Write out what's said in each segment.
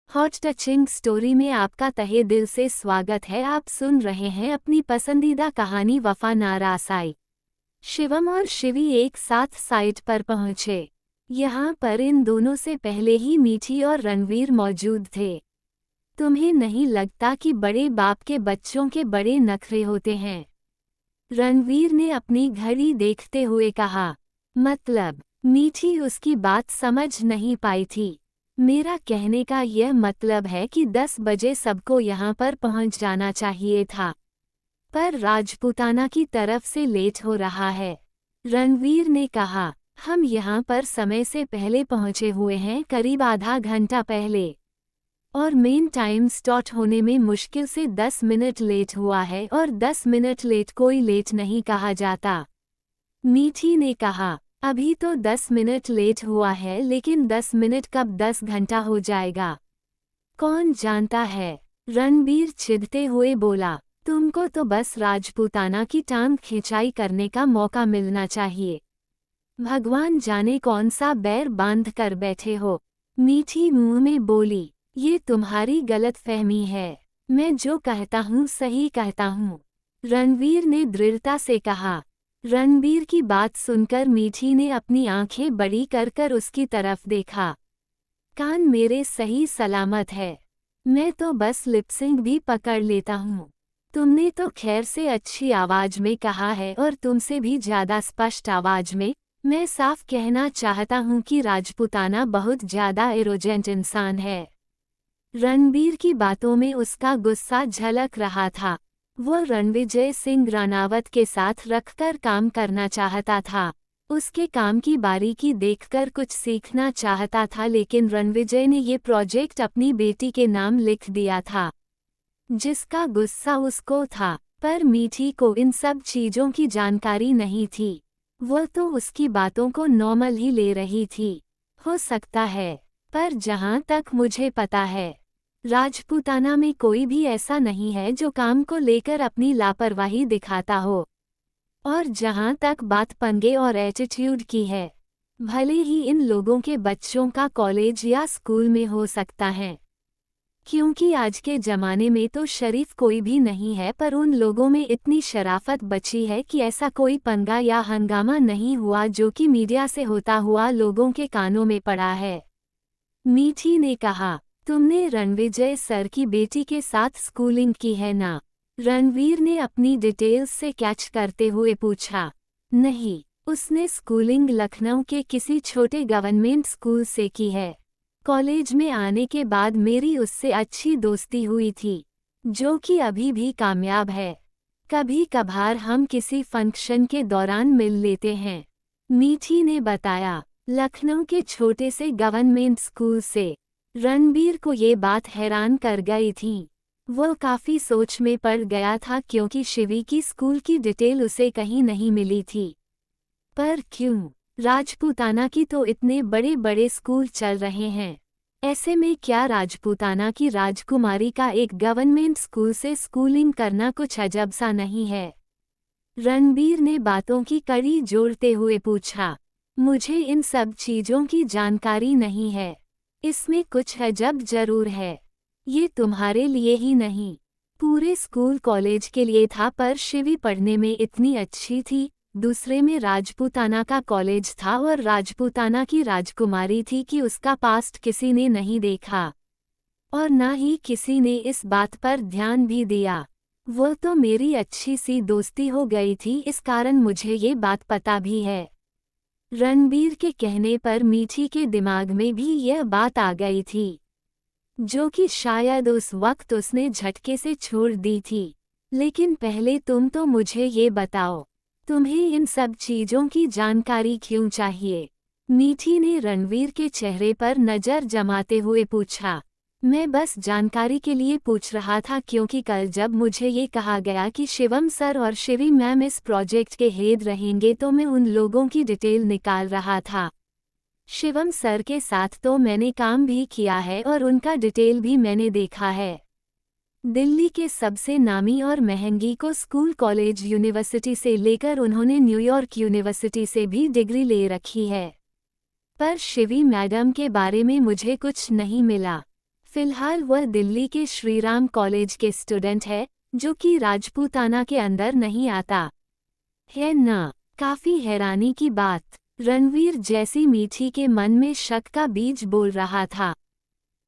Hot touching story में आपका तहे दिल से स्वागत है। आप सुन रहे हैं अपनी पसंदीदा कहानी वफा नारासाई। शिवम और शिवी एक साथ साइट पर पहुंचे। यहाँ पर इन दोनों से पहले ही मीठी और रणवीर मौजूद थे। तुम्हें नहीं लगता कि बड़े बाप के बच्चों के बड़े नखरे होते हैं? रणवीर ने अपनी घड़ी देखते हुए कहा। मतलब? मीठी उसकी बात समझ नहीं पाई थी। मेरा कहने का यह मतलब है कि 10 बजे सबको यहाँ पर पहुँच जाना चाहिए था, पर राजपूताना की तरफ से लेट हो रहा है। रणवीर ने कहा, हम यहाँ पर समय से पहले पहुँचे हुए हैं, करीब आधा घंटा पहले, और मेन टाइम स्लॉट होने में मुश्किल से 10 मिनट लेट हुआ है, और 10 मिनट लेट कोई लेट नहीं कहा जाता। मीठी ने कहा, अभी तो 10 मिनट लेट हुआ है, लेकिन 10 मिनट कब 10 घंटा हो जाएगा कौन जानता है। रणबीर चिढ़ते हुए बोला, तुमको तो बस राजपूताना की टांग खिंचाई करने का मौका मिलना चाहिए। भगवान जाने कौन सा बैर बांध कर बैठे हो। मीठी मुंह में बोली, ये तुम्हारी गलतफहमी है, मैं जो कहता हूँ सही कहता हूँ। रणवीर ने दृढ़ता से कहा। रणबीर की बात सुनकर मीठी ने अपनी आंखें बड़ी कर उसकी तरफ देखा। कान मेरे सही सलामत है, मैं तो बस लिपसिंग भी पकड़ लेता हूँ। तुमने तो खैर से अच्छी आवाज में कहा है, और तुमसे भी ज्यादा स्पष्ट आवाज में। मैं साफ कहना चाहता हूँ कि राजपूताना बहुत ज्यादा एरोजेंट इंसान है। रणबीर की बातों में उसका गुस्सा झलक रहा था। वो रणविजय सिंह राणावत के साथ रखकर काम करना चाहता था। उसके काम की बारीकी देखकर कुछ सीखना चाहता था, लेकिन रणविजय ने ये प्रोजेक्ट अपनी बेटी के नाम लिख दिया था, जिसका गुस्सा उसको था। पर मीठी को इन सब चीजों की जानकारी नहीं थी। वो तो उसकी बातों को नॉर्मल ही ले रही थी। हो सकता है, पर जहाँ तक मुझे पता है, राजपूताना में कोई भी ऐसा नहीं है जो काम को लेकर अपनी लापरवाही दिखाता हो। और जहाँ तक बात पंगे और एटीट्यूड की है, भले ही इन लोगों के बच्चों का कॉलेज या स्कूल में हो सकता है, क्योंकि आज के ज़माने में तो शरीफ कोई भी नहीं है, पर उन लोगों में इतनी शराफत बची है कि ऐसा कोई पंगा या हंगामा नहीं हुआ जो कि मीडिया से होता हुआ लोगों के कानों में पड़ा है। मीठी ने कहा, तुमने रणविजय सर की बेटी के साथ स्कूलिंग की है ना? रणवीर ने अपनी डिटेल्स से कैच करते हुए पूछा। नहीं, उसने स्कूलिंग लखनऊ के किसी छोटे गवर्नमेंट स्कूल से की है। कॉलेज में आने के बाद मेरी उससे अच्छी दोस्ती हुई थी, जो कि अभी भी कामयाब है। कभी कभार हम किसी फंक्शन के दौरान मिल लेते हैं, मीठी ने बताया। लखनऊ के छोटे से गवर्नमेंट स्कूल से? रणबीर को ये बात हैरान कर गई थी। वो काफ़ी सोच में पड़ गया था, क्योंकि शिवी की स्कूल की डिटेल उसे कहीं नहीं मिली थी। पर क्यों? राजपूताना की तो इतने बड़े बड़े स्कूल चल रहे हैं, ऐसे में क्या राजपूताना की राजकुमारी का एक गवर्नमेंट स्कूल से स्कूलिंग करना कुछ अजब सा नहीं है? रणबीर ने बातों की कड़ी जोड़ते हुए पूछा। मुझे इन सब चीज़ों की जानकारी नहीं है, इसमें कुछ अजब जरूर है। ये तुम्हारे लिए ही नहीं, पूरे स्कूल कॉलेज के लिए था। पर शिवी पढ़ने में इतनी अच्छी थी, दूसरे में राजपूताना का कॉलेज था और राजपूताना की राजकुमारी थी कि उसका पास्ट किसी ने नहीं देखा, और ना ही किसी ने इस बात पर ध्यान भी दिया। वो तो मेरी अच्छी सी दोस्ती हो गई थी, इस कारण मुझे ये बात पता भी है। रणबीर के कहने पर मीठी के दिमाग में भी यह बात आ गई थी, जो कि शायद उस वक्त उसने झटके से छोड़ दी थी। लेकिन पहले तुम तो मुझे ये बताओ, तुम्हें इन सब चीज़ों की जानकारी क्यों चाहिए? मीठी ने रणवीर के चेहरे पर नज़र जमाते हुए पूछा। मैं बस जानकारी के लिए पूछ रहा था, क्योंकि कल जब मुझे ये कहा गया कि शिवम सर और शिवी मैम इस प्रोजेक्ट के हेड रहेंगे, तो मैं उन लोगों की डिटेल निकाल रहा था। शिवम सर के साथ तो मैंने काम भी किया है, और उनका डिटेल भी मैंने देखा है। दिल्ली के सबसे नामी और महंगी को स्कूल कॉलेज यूनिवर्सिटी से लेकर उन्होंने न्यूयॉर्क यूनिवर्सिटी से भी डिग्री ले रखी है। पर शिवी मैडम के बारे में मुझे कुछ नहीं मिला। फिलहाल वह दिल्ली के श्रीराम कॉलेज के स्टूडेंट है, जो कि राजपूताना के अंदर नहीं आता है ना। काफी हैरानी की बात, रणवीर जैसी मीठी के मन में शक का बीज बोल रहा था।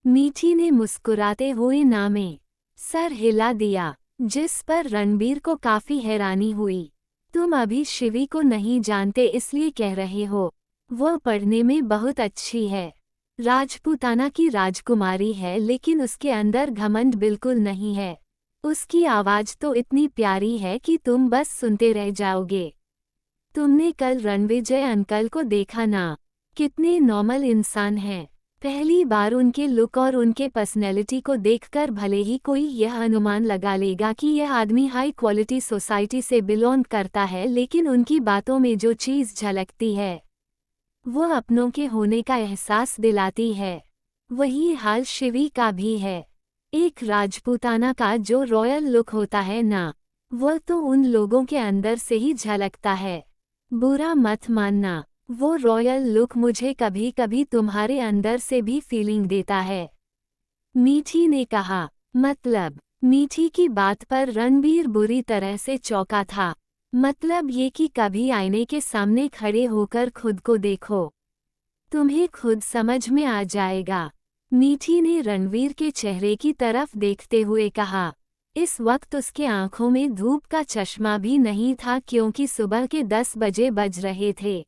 मीठी ने मुस्कुराते हुए ना में सर हिला दिया, जिस पर रणबीर को काफी हैरानी हुई। तुम अभी शिवी को नहीं जानते इसलिए कह रहे हो? वह पढ़ने में बहुत अच्छी है, राजपूताना की राजकुमारी है, लेकिन उसके अंदर घमंड बिल्कुल नहीं है। उसकी आवाज तो इतनी प्यारी है कि तुम बस सुनते रह जाओगे। तुमने कल रणविजय अंकल को देखा ना, कितने नॉर्मल इंसान हैं। पहली बार उनके लुक और उनके पर्सनैलिटी को देखकर भले ही कोई यह अनुमान लगा लेगा कि यह आदमी हाई क्वालिटी सोसाइटी से बिलोंग करता है, लेकिन उनकी बातों में जो चीज़ झलकती है वो अपनों के होने का एहसास दिलाती है। वही हाल शिवी का भी है। एक राजपूताना का जो रॉयल लुक होता है ना, वह तो उन लोगों के अंदर से ही झलकता है। बुरा मत मानना, वो रॉयल लुक मुझे कभी कभी तुम्हारे अंदर से भी फीलिंग देता है, मीठी ने कहा। मतलब? मीठी की बात पर रणबीर बुरी तरह से चौंका था। मतलब ये कि कभी आईने के सामने खड़े होकर खुद को देखो, तुम्हें खुद समझ में आ जाएगा, मीठी ने रणवीर के चेहरे की तरफ देखते हुए कहा। इस वक्त उसके आंखों में धूप का चश्मा भी नहीं था, क्योंकि सुबह के 10 बजे बज रहे थे।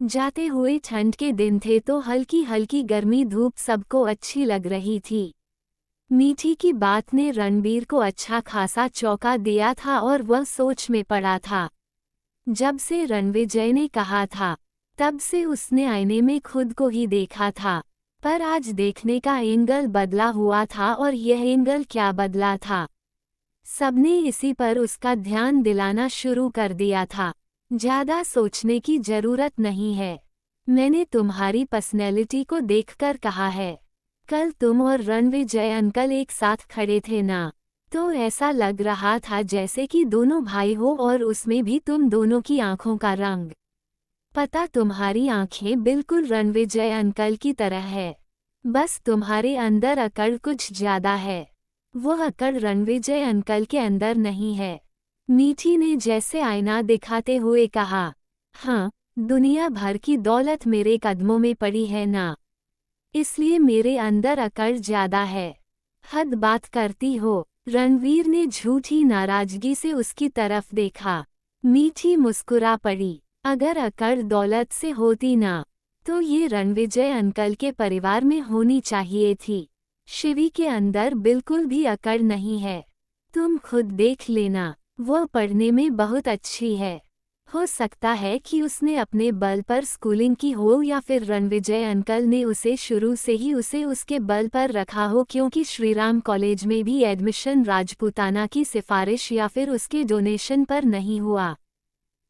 जाते हुए ठंड के दिन थे तो हल्की हल्की गर्मी धूप सबको अच्छी लग रही थी। मीठी की बात ने रणबीर को अच्छा खासा चौंका दिया था और वह सोच में पड़ा था। जब से रणविजय ने कहा था, तब से उसने आईने में खुद को ही देखा था, पर आज देखने का एंगल बदला हुआ था। और यह एंगल क्या बदला था? सबने इसी पर उसका ध्यान दिलाना शुरू कर दिया था। ज्यादा सोचने की जरूरत नहीं है, मैंने तुम्हारी पर्सनैलिटी को देखकर कहा है। कल तुम और रणविजय अंकल एक साथ खड़े थे ना, तो ऐसा लग रहा था जैसे कि दोनों भाई हो, और उसमें भी तुम दोनों की आंखों का रंग। पता, तुम्हारी आंखें बिल्कुल रणविजय अंकल की तरह है, बस तुम्हारे अंदर अकड़ कुछ ज्यादा है। वह अकड़ रणविजय अंकल के अंदर नहीं है, मीठी ने जैसे आईना दिखाते हुए कहा। हाँ, दुनिया भर की दौलत मेरे कदमों में पड़ी है ना, इसलिए मेरे अंदर अकड़ ज्यादा है। हद बात करती हो, रणवीर ने झूठी नाराजगी से उसकी तरफ देखा। मीठी मुस्कुरा पड़ी। अगर अकड़ दौलत से होती ना, तो ये रणविजय अंकल के परिवार में होनी चाहिए थी। शिवी के अंदर बिल्कुल भी अकड़ नहीं है, तुम खुद देख लेना। वह पढ़ने में बहुत अच्छी है, हो सकता है कि उसने अपने बल पर स्कूलिंग की हो, या फिर रणविजय अंकल ने उसे शुरू से ही उसके बल पर रखा हो, क्योंकि श्रीराम कॉलेज में भी एडमिशन राजपूताना की सिफारिश या फिर उसके डोनेशन पर नहीं हुआ।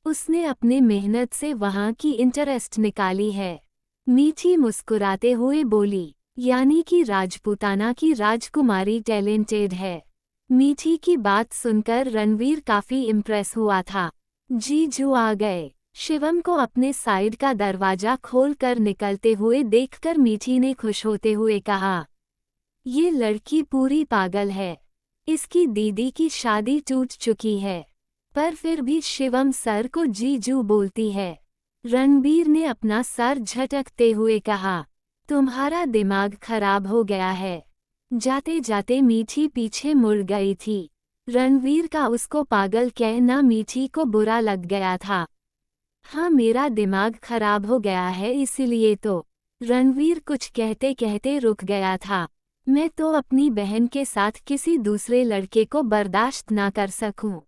उसने अपने मेहनत से वहाँ की इंटरेस्ट निकाली है। मीठी मुस्कुराते हुए बोली, यानी कि राजपूताना की राजकुमारी टैलेंटेड है। मीठी की बात सुनकर रणवीर काफी इम्प्रेस हुआ था। जीजू आ गए। शिवम को अपने साइड का दरवाजा खोलकर निकलते हुए देखकर मीठी ने खुश होते हुए कहा, ये लड़की पूरी पागल है, इसकी दीदी की शादी टूट चुकी है, पर फिर भी शिवम सर को जीजू बोलती है। रणबीर ने अपना सर झटकते हुए कहा, तुम्हारा दिमाग खराब हो गया है। जाते जाते मीठी पीछे मुड़ गई थी। रणवीर का उसको पागल कहना मीठी को बुरा लग गया था। हाँ, मेरा दिमाग खराब हो गया है, इसीलिए तो। रणवीर कुछ कहते कहते रुक गया था। मैं तो अपनी बहन के साथ किसी दूसरे लड़के को बर्दाश्त ना कर सकूं।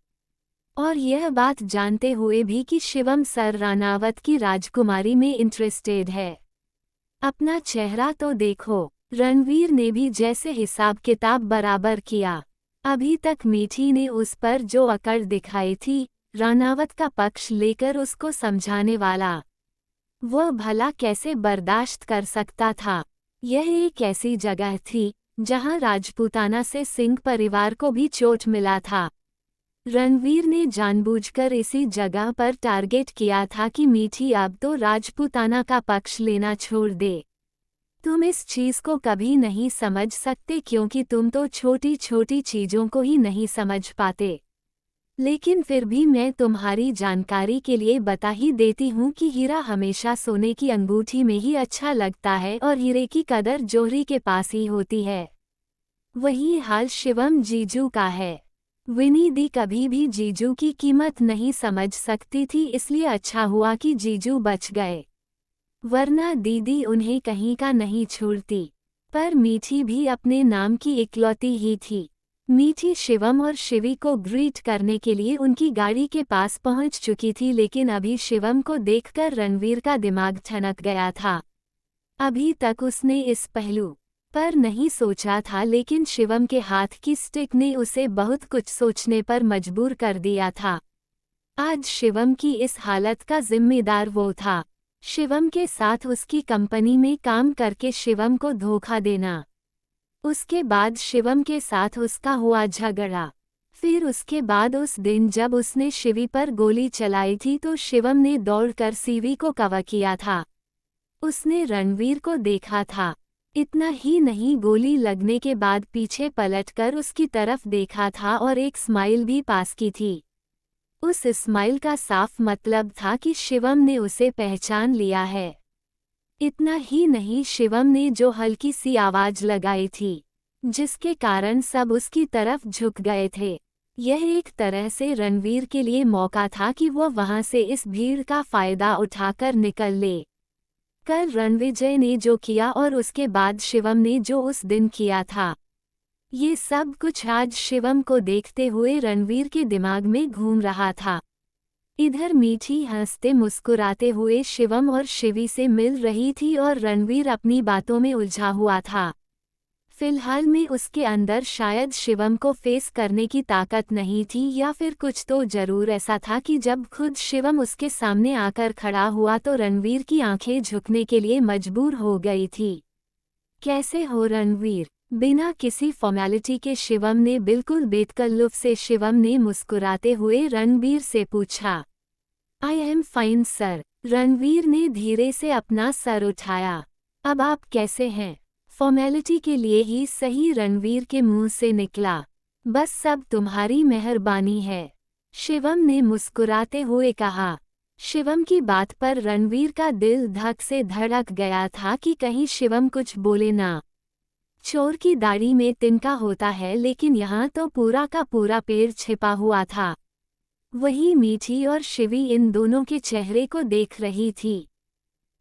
और यह बात जानते हुए भी कि शिवम सर रानावत की राजकुमारी में इंटरेस्टेड है। अपना चेहरा तो देखो। रणवीर ने भी जैसे हिसाब किताब बराबर किया। अभी तक मीठी ने उस पर जो अकड़ दिखाई थी, रानावत का पक्ष लेकर उसको समझाने वाला, वह भला कैसे बर्दाश्त कर सकता था। यह एक ऐसी जगह थी जहां राजपूताना से सिंह परिवार को भी चोट मिला था। रणवीर ने जानबूझकर इसी जगह पर टारगेट किया था कि मीठी अब तो राजपूताना का पक्ष लेना छोड़ दे। तुम इस चीज को कभी नहीं समझ सकते क्योंकि तुम तो छोटी छोटी चीजों को ही नहीं समझ पाते। लेकिन फिर भी मैं तुम्हारी जानकारी के लिए बता ही देती हूँ कि हीरा हमेशा सोने की अंगूठी में ही अच्छा लगता है और हीरे की कदर जौहरी के पास ही होती है। वही हाल शिवम जीजू का है। विनी दी कभी भी जीजू की कीमत नहीं समझ सकती थी, इसलिए अच्छा हुआ कि जीजू बच गए, वरना दीदी उन्हें कहीं का नहीं छोड़ती। पर मीठी भी अपने नाम की इकलौती ही थी। मीठी शिवम और शिवी को ग्रीट करने के लिए उनकी गाड़ी के पास पहुंच चुकी थी, लेकिन अभी शिवम को देखकर रणवीर का दिमाग ठनक गया था। अभी तक उसने इस पहलू पर नहीं सोचा था, लेकिन शिवम के हाथ की स्टिक ने उसे बहुत कुछ सोचने पर मजबूर कर दिया था। आज शिवम की इस हालत का जिम्मेदार वो था। शिवम के साथ उसकी कंपनी में काम करके शिवम को धोखा देना, उसके बाद शिवम के साथ उसका हुआ झगड़ा, फिर उसके बाद उस दिन जब उसने शिवी पर गोली चलाई थी तो शिवम ने दौड़कर सीवी को कवर किया था। उसने रणवीर को देखा था। इतना ही नहीं, गोली लगने के बाद पीछे पलटकर उसकी तरफ देखा था और एक स्माइल भी पास की थी। उस स्माइल का साफ मतलब था कि शिवम ने उसे पहचान लिया है। इतना ही नहीं, शिवम ने जो हल्की सी आवाज लगाई थी जिसके कारण सब उसकी तरफ झुक गए थे, यह एक तरह से रणवीर के लिए मौका था कि वो वहां से इस भीड़ का फायदा उठाकर निकल ले। कल रणविजय ने जो किया और उसके बाद शिवम ने जो उस दिन किया था, ये सब कुछ आज शिवम को देखते हुए रणवीर के दिमाग में घूम रहा था। इधर मीठी हंसते मुस्कुराते हुए शिवम और शिवी से मिल रही थी और रणवीर अपनी बातों में उलझा हुआ था। फिलहाल में उसके अंदर शायद शिवम को फेस करने की ताकत नहीं थी, या फिर कुछ तो जरूर ऐसा था कि जब खुद शिवम उसके सामने आकर खड़ा हुआ तो रणवीर की आंखें झुकने के लिए मजबूर हो गई थी। कैसे हो रणवीर? बिना किसी फॉर्मेलिटी के शिवम ने बिल्कुल बेतकल्लुफ से शिवम ने मुस्कुराते हुए रणवीर से पूछा। I am fine sir. Ranveer ने धीरे से अपना सर उठाया। अब आप कैसे हैं? फॉर्मेलिटी के लिए ही सही, रणवीर के मुंह से निकला। बस सब तुम्हारी मेहरबानी है, शिवम ने मुस्कुराते हुए कहा। शिवम की बात पर रणवीर का दिल धक से धड़क गया था कि कहीं शिवम कुछ बोले ना। चोर की दाढ़ी में तिनका होता है, लेकिन यहाँ तो पूरा का पूरा पेड़ छिपा हुआ था। वही मीठी और शिवी इन दोनों के चेहरे को देख रही थी।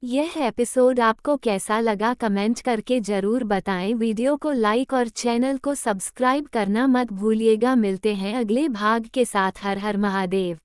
यह एपिसोड आपको कैसा लगा कमेंट करके ज़रूर बताएं। वीडियो को लाइक और चैनल को सब्सक्राइब करना मत भूलिएगा। मिलते हैं अगले भाग के साथ। हर हर महादेव।